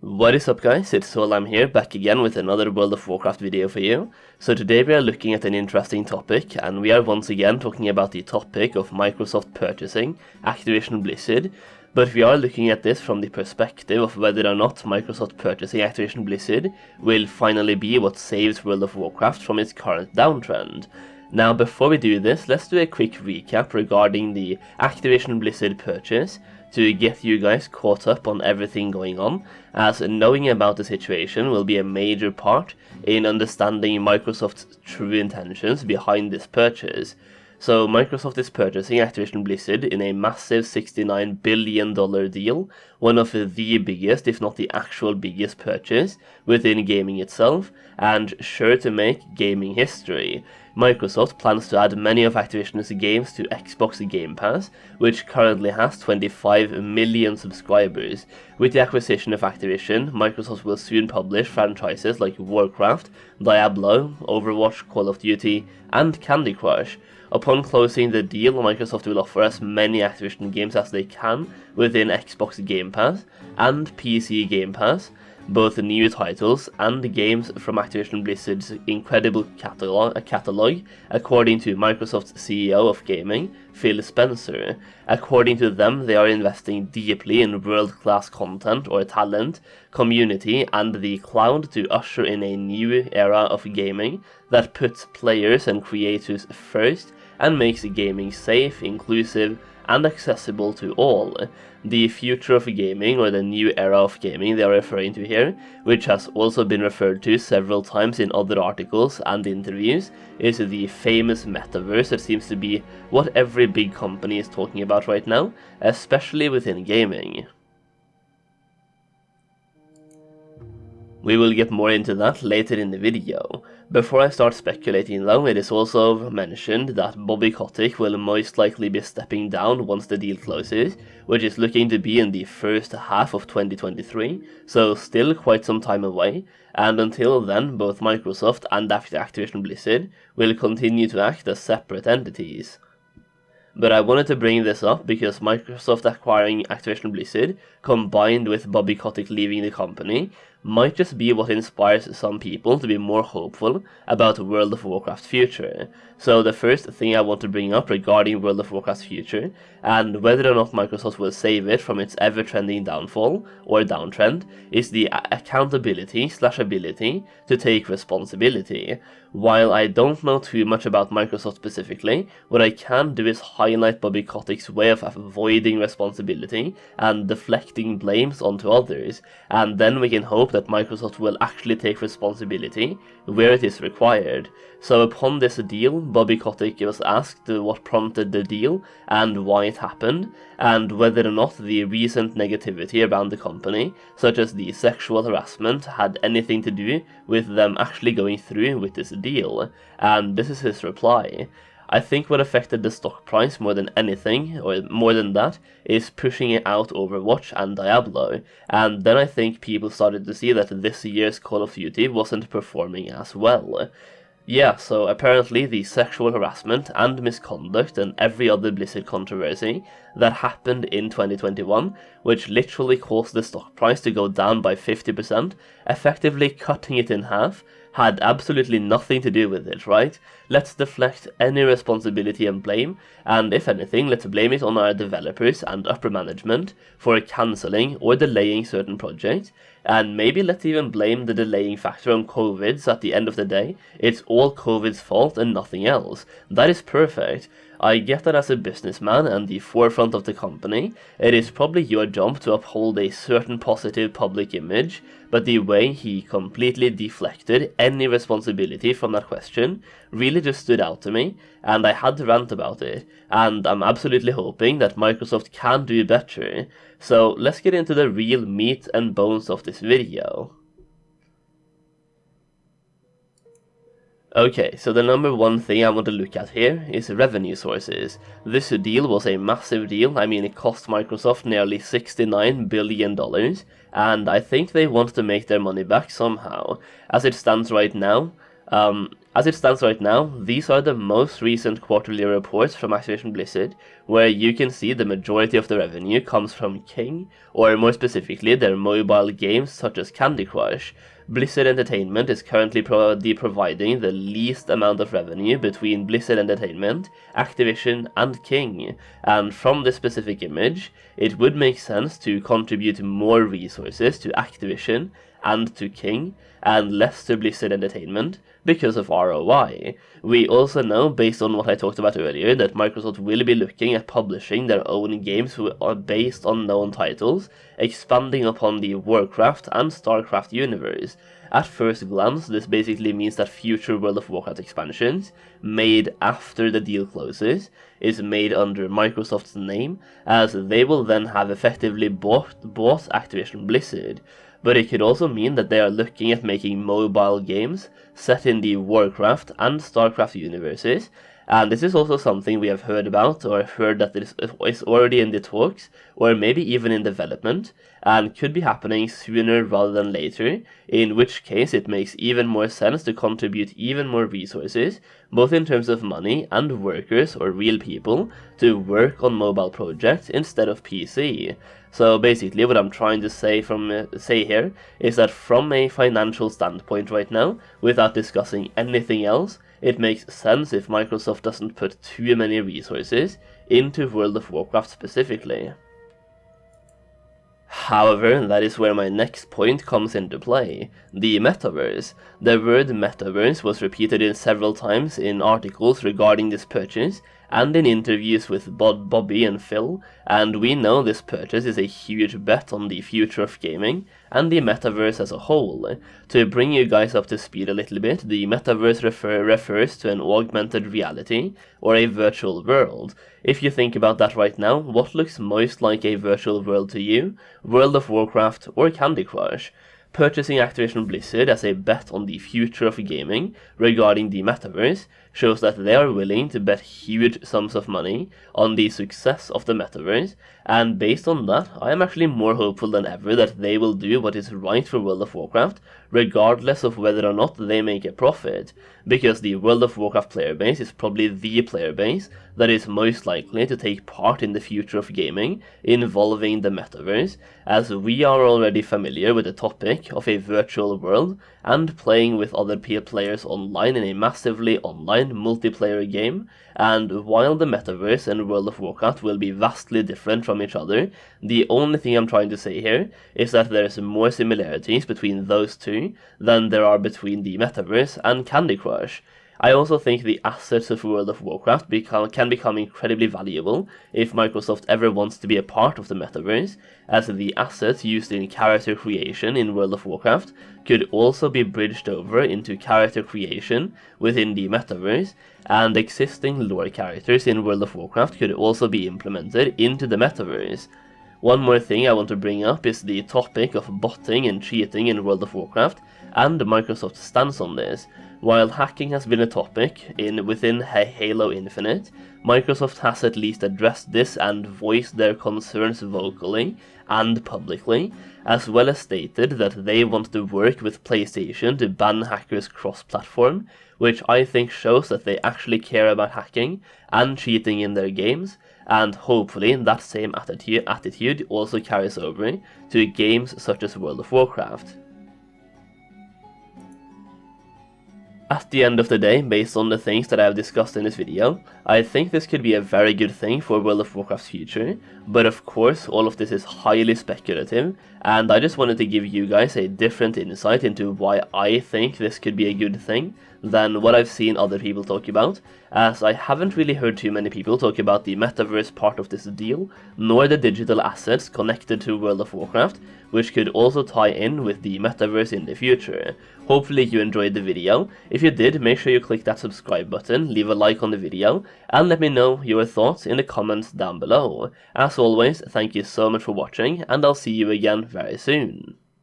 What is up guys, it's Solheim here, back again with another World of Warcraft video for you. So today we are looking at an interesting topic, and we are once again talking about the topic of Microsoft purchasing Activision Blizzard, but we are looking at this from the perspective of whether or not Microsoft purchasing Activision Blizzard will finally be what saves World of Warcraft from its current downtrend. Now before we do this, let's do a quick recap regarding the Activision Blizzard purchase, to get you guys caught up on everything going on, as knowing about the situation will be a major part in understanding Microsoft's true intentions behind this purchase. So Microsoft is purchasing Activision Blizzard in a massive $69 billion deal, one of the biggest, if not the actual biggest purchase within gaming itself, and sure to make gaming history. Microsoft plans to add many of Activision's games to Xbox Game Pass, which currently has 25 million subscribers. With the acquisition of Activision, Microsoft will soon publish franchises like Warcraft, Diablo, Overwatch, Call of Duty, and Candy Crush. Upon closing the deal, Microsoft will offer as many Activision games as they can within Xbox Game Pass and PC Game Pass, both new titles and games from Activision Blizzard's incredible catalog, according to Microsoft's CEO of gaming, Phil Spencer. According to them, they are investing deeply in world-class content or talent, community, and the cloud to usher in a new era of gaming that puts players and creators first and makes gaming safe, inclusive, and accessible to all. The future of gaming, or the new era of gaming they are referring to here, which has also been referred to several times in other articles and interviews, is the famous Metaverse that seems to be what every big company is talking about right now, especially within gaming. We will get more into that later in the video. Before I start speculating though, it is also mentioned that Bobby Kotick will most likely be stepping down once the deal closes, which is looking to be in the first half of 2023, so still quite some time away, and until then both Microsoft and Activision Blizzard will continue to act as separate entities. But I wanted to bring this up because Microsoft acquiring Activision Blizzard, combined with Bobby Kotick leaving the company, might just be what inspires some people to be more hopeful about World of Warcraft's future. So the first thing I want to bring up regarding World of Warcraft's future, and whether or not Microsoft will save it from its ever-trending downfall, or downtrend, is the accountability/ability to take responsibility. While I don't know too much about Microsoft specifically, what I can do is highlight Bobby Kotick's way of avoiding responsibility and deflecting blames onto others, and then we can hope that Microsoft will actually take responsibility where it is required. So upon this deal, Bobby Kotick was asked what prompted the deal and why it happened, and whether or not the recent negativity around the company, such as the sexual harassment, had anything to do with them actually going through with this deal, and this is his reply. I think what affected the stock price more than anything, or more than that, is pushing it out Overwatch and Diablo, and then I think people started to see that this year's Call of Duty wasn't performing as well. Yeah, so apparently the sexual harassment and misconduct and every other Blizzard controversy that happened in 2021, which literally caused the stock price to go down by 50%, effectively cutting it in half, had absolutely nothing to do with it, right? Let's deflect any responsibility and blame, and if anything, let's blame it on our developers and upper management for cancelling or delaying certain projects, and maybe let's even blame the delaying factor on COVID, so at the end of the day, it's all COVID's fault and nothing else. That is perfect. I get that as a businessman and the forefront of the company, it is probably your job to uphold a certain positive public image, but the way he completely deflected any responsibility from that question really just stood out to me, and I had to rant about it, and I'm absolutely hoping that Microsoft can do better. So let's get into the real meat and bones of this video. Okay, so the number one thing I want to look at here is revenue sources. This deal was a massive deal. I mean, it cost Microsoft nearly $69 billion, and I think they want to make their money back somehow. As it stands right now, As it stands right now, these are the most recent quarterly reports from Activision Blizzard, where you can see the majority of the revenue comes from King, or more specifically their mobile games such as Candy Crush. Blizzard Entertainment is currently providing the least amount of revenue between Blizzard Entertainment, Activision, and King, and from this specific image, it would make sense to contribute more resources to Activision and to King, and less to Blizzard Entertainment, because of ROI. We also know, based on what I talked about earlier, that Microsoft will be looking at publishing their own games who are based on known titles, expanding upon the Warcraft and StarCraft universe. At first glance, this basically means that future World of Warcraft expansions, made after the deal closes, is made under Microsoft's name, as they will then have effectively bought Activision Blizzard. But it could also mean that they are looking at making mobile games set in the Warcraft and StarCraft universes, and this is also something we have heard about, or heard that it is already in the talks, or maybe even in development, and could be happening sooner rather than later, in which case it makes even more sense to contribute even more resources, both in terms of money and workers or real people, to work on mobile projects instead of PC. So basically what I'm trying to say here is that from a financial standpoint right now, without discussing anything else, it makes sense if Microsoft doesn't put too many resources into World of Warcraft specifically. However, that is where my next point comes into play, the Metaverse. The word Metaverse was repeated in several times in articles regarding this purchase, and in interviews with Bobby and Phil, and we know this purchase is a huge bet on the future of gaming, and the Metaverse as a whole. To bring you guys up to speed a little bit, the Metaverse refers to an augmented reality, or a virtual world. If you think about that right now, what looks most like a virtual world to you? World of Warcraft or Candy Crush? Purchasing Activision Blizzard as a bet on the future of gaming regarding the Metaverse shows that they are willing to bet huge sums of money on the success of the Metaverse, and based on that, I am actually more hopeful than ever that they will do what is right for World of Warcraft, regardless of whether or not they make a profit, because the World of Warcraft player base is probably the player base that is most likely to take part in the future of gaming involving the Metaverse, as we are already familiar with the topic of a virtual world and playing with other players online in a massively online multiplayer game, and while the Metaverse and World of Warcraft will be vastly different from each other, the only thing I'm trying to say here is that there's more similarities between those two than there are between the Metaverse and Candy Crush. I also think the assets of World of Warcraft can become incredibly valuable if Microsoft ever wants to be a part of the Metaverse, as the assets used in character creation in World of Warcraft could also be bridged over into character creation within the Metaverse, and existing lore characters in World of Warcraft could also be implemented into the Metaverse. One more thing I want to bring up is the topic of botting and cheating in World of Warcraft, and Microsoft's stance on this. While hacking has been a topic within Halo Infinite, Microsoft has at least addressed this and voiced their concerns vocally and publicly, as well as stated that they want to work with PlayStation to ban hackers cross-platform, which I think shows that they actually care about hacking and cheating in their games, and hopefully that same attitude also carries over to games such as World of Warcraft. At the end of the day, based on the things that I have discussed in this video, I think this could be a very good thing for World of Warcraft's future, but of course all of this is highly speculative, and I just wanted to give you guys a different insight into why I think this could be a good thing than what I've seen other people talk about, as I haven't really heard too many people talk about the Metaverse part of this deal, nor the digital assets connected to World of Warcraft, which could also tie in with the Metaverse in the future. Hopefully you enjoyed the video. If you did, make sure you click that subscribe button, leave a like on the video, and let me know your thoughts in the comments down below. As always, thank you so much for watching, and I'll see you again very soon.